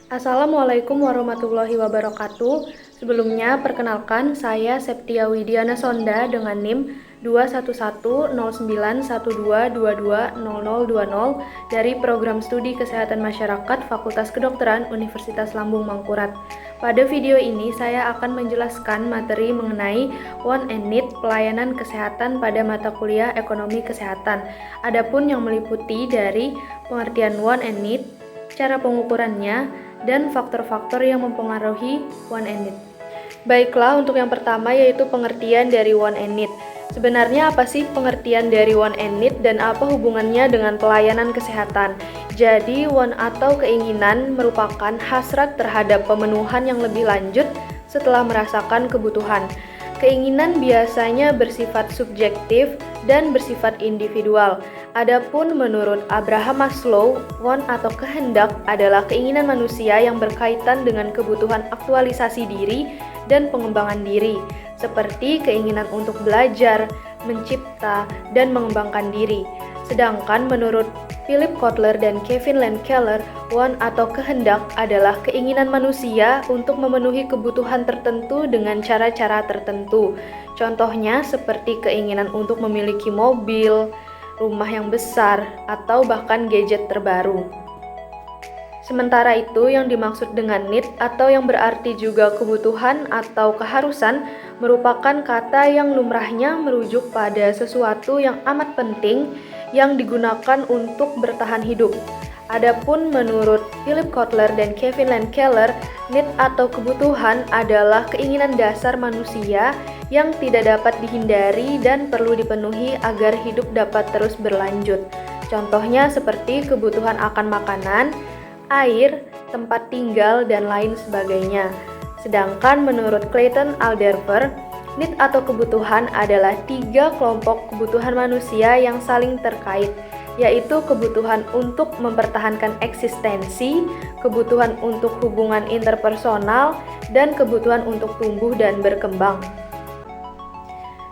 Assalamualaikum warahmatullahi wabarakatuh. Sebelumnya, perkenalkan saya Septia Widiana Sonda dengan NIM 2110912220020 dari Program Studi Kesehatan Masyarakat Fakultas Kedokteran Universitas Lambung Mangkurat. Pada video ini, saya akan menjelaskan materi mengenai One and Need pelayanan kesehatan pada mata kuliah Ekonomi Kesehatan. Adapun yang meliputi dari pengertian One and Need, cara pengukurannya, dan faktor-faktor yang mempengaruhi One and Need. Baiklah, untuk yang pertama yaitu pengertian dari One and Need. Sebenarnya apa sih pengertian dari One and Need dan apa hubungannya dengan pelayanan kesehatan? Jadi, want atau keinginan merupakan hasrat terhadap pemenuhan yang lebih lanjut setelah merasakan kebutuhan. Keinginan biasanya bersifat subjektif dan bersifat individual. Adapun menurut Abraham Maslow, want atau kehendak adalah keinginan manusia yang berkaitan dengan kebutuhan aktualisasi diri dan pengembangan diri, seperti keinginan untuk belajar, mencipta, dan mengembangkan diri. Sedangkan menurut Philip Kotler dan Kevin Landkeller, want atau kehendak adalah keinginan manusia untuk memenuhi kebutuhan tertentu dengan cara-cara tertentu. Contohnya seperti keinginan untuk memiliki mobil, rumah yang besar, atau bahkan gadget terbaru. Sementara itu, yang dimaksud dengan need atau yang berarti juga kebutuhan atau keharusan merupakan kata yang lumrahnya merujuk pada sesuatu yang amat penting yang digunakan untuk bertahan hidup. Adapun menurut Philip Kotler dan Kevin Landkeller, need atau kebutuhan adalah keinginan dasar manusia yang tidak dapat dihindari dan perlu dipenuhi agar hidup dapat terus berlanjut. Contohnya seperti kebutuhan akan makanan, air, tempat tinggal, dan lain sebagainya. Sedangkan menurut Clayton Alderfer, need atau kebutuhan adalah 3 kelompok kebutuhan manusia yang saling terkait, yaitu kebutuhan untuk mempertahankan eksistensi, kebutuhan untuk hubungan interpersonal, dan kebutuhan untuk tumbuh dan berkembang.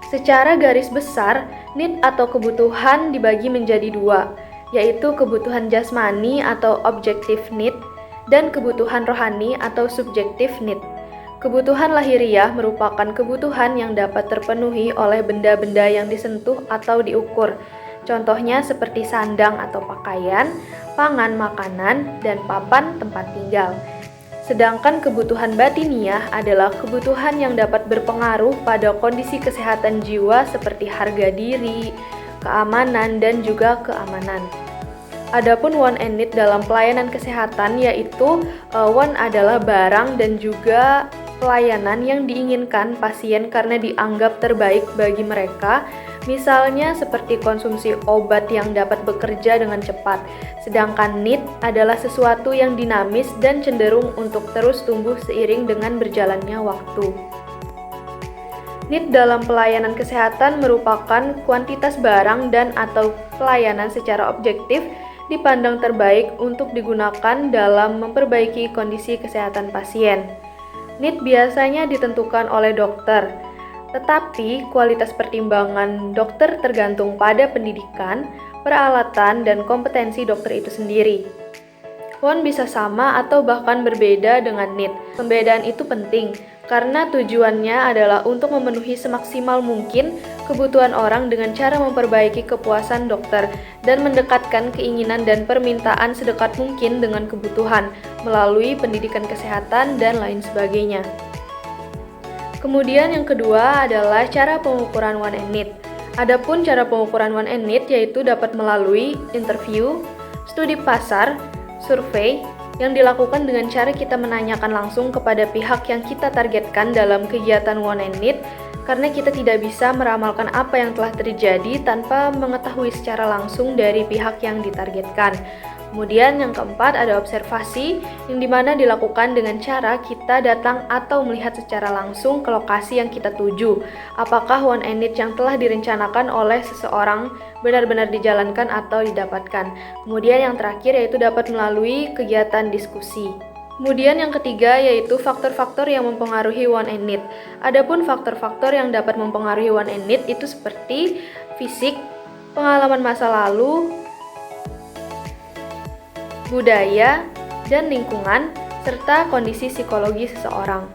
Secara garis besar, need atau kebutuhan dibagi menjadi 2, yaitu kebutuhan jasmani atau objective need dan kebutuhan rohani atau subjective need. Kebutuhan lahiriah merupakan kebutuhan yang dapat terpenuhi oleh benda-benda yang disentuh atau diukur. Contohnya seperti sandang atau pakaian, pangan makanan, dan papan tempat tinggal. Sedangkan kebutuhan batiniah adalah kebutuhan yang dapat berpengaruh pada kondisi kesehatan jiwa seperti harga diri, keamanan, dan juga keamanan. Adapun want and need dalam pelayanan kesehatan yaitu want adalah barang dan juga pelayanan yang diinginkan pasien karena dianggap terbaik bagi mereka, misalnya seperti konsumsi obat yang dapat bekerja dengan cepat. Sedangkan need adalah sesuatu yang dinamis dan cenderung untuk terus tumbuh seiring dengan berjalannya waktu. Need dalam pelayanan kesehatan merupakan kuantitas barang dan atau pelayanan secara objektif dipandang terbaik untuk digunakan dalam memperbaiki kondisi kesehatan pasien. Need biasanya ditentukan oleh dokter, tetapi kualitas pertimbangan dokter tergantung pada pendidikan, peralatan, dan kompetensi dokter itu sendiri. Want bisa sama atau bahkan berbeda dengan need. Pembedaan itu penting karena tujuannya adalah untuk memenuhi semaksimal mungkin kebutuhan orang dengan cara memperbaiki kepuasan dokter dan mendekatkan keinginan dan permintaan sedekat mungkin dengan kebutuhan melalui pendidikan kesehatan dan lain sebagainya. Kemudian yang kedua adalah cara pengukuran want and need. Adapun cara pengukuran want and need yaitu dapat melalui interview, studi pasar, survei, yang dilakukan dengan cara kita menanyakan langsung kepada pihak yang kita targetkan dalam kegiatan want and need, karena kita tidak bisa meramalkan apa yang telah terjadi tanpa mengetahui secara langsung dari pihak yang ditargetkan. Kemudian yang keempat ada observasi, yang dimana dilakukan dengan cara kita datang atau melihat secara langsung ke lokasi yang kita tuju. Apakah want and need yang telah direncanakan oleh seseorang benar-benar dijalankan atau didapatkan. Kemudian yang terakhir yaitu dapat melalui kegiatan diskusi. Kemudian yang ketiga yaitu faktor-faktor yang mempengaruhi want and need. Adapun faktor-faktor yang dapat mempengaruhi want and need itu seperti fisik, pengalaman masa lalu, budaya, dan lingkungan, serta kondisi psikologi seseorang.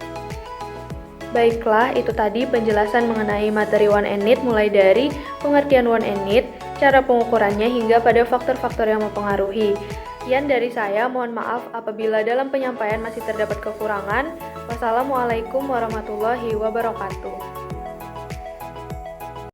Baiklah, itu tadi penjelasan mengenai materi 1 NEET mulai dari pengertian 1 NEET, cara pengukurannya hingga pada faktor-faktor yang mempengaruhi. Sekian dari saya, mohon maaf apabila dalam penyampaian masih terdapat kekurangan. Wassalamualaikum warahmatullahi wabarakatuh.